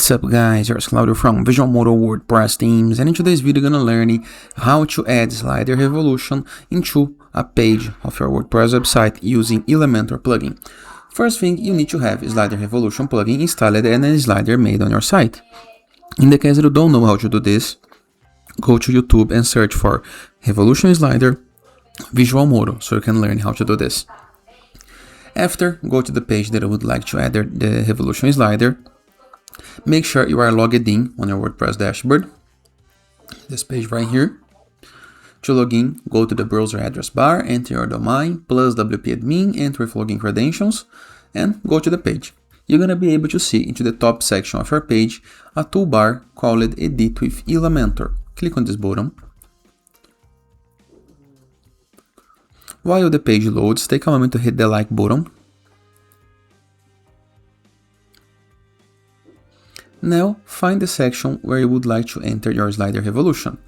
What's up guys, here's Claudio from Visualmodo WordPress themes, and in today's video gonna learn how to add slider revolution into a page of your WordPress website using Elementor plugin. First thing, you need to have slider revolution plugin installed and a slider made on your site. In the case that you don't know how to do this, go to YouTube and search for Revolution Slider Visualmodo so you can learn how to do this. After, go to the page that I would like to add the Revolution slider. Make sure you are logged in on your WordPress dashboard. This page right here. To log in, go to the browser address bar, enter your domain plus wp-admin, enter with login credentials, and go to the page. You're going to be able to see into the top section of your page a toolbar called Edit with Elementor. Click on this button. While the page loads, take a moment to hit the like button. Now, find the section where you would like to enter your slider revolution.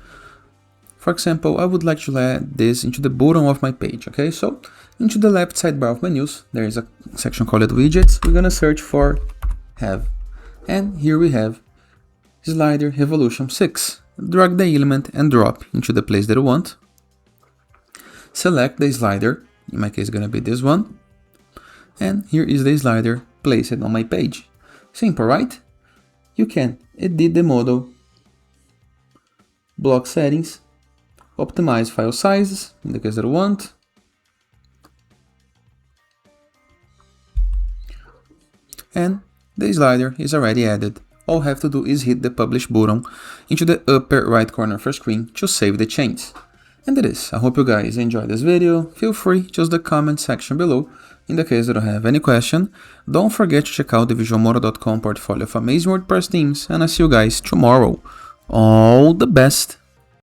For example, I would like to add this into the bottom of my page, okay? So, into the left sidebar of menus, there is a section called widgets. We're gonna search for have. And here we have slider revolution 6. Drag the element and drop into the place that you want. Select the slider, in my case it's gonna be this one. And here is the slider placed on my page. Simple, right? You can edit the model, block settings, optimize file sizes, in the case that you want, and the slider is already added. All you have to do is hit the publish button into the upper right corner of your screen to save the changes. And that is. I hope you guys enjoyed this video. Feel free to use the comment section below. In the case that you have any question, don't forget to check out the visualmodo.com portfolio of amazing WordPress themes, and I'll see you guys tomorrow. All the best!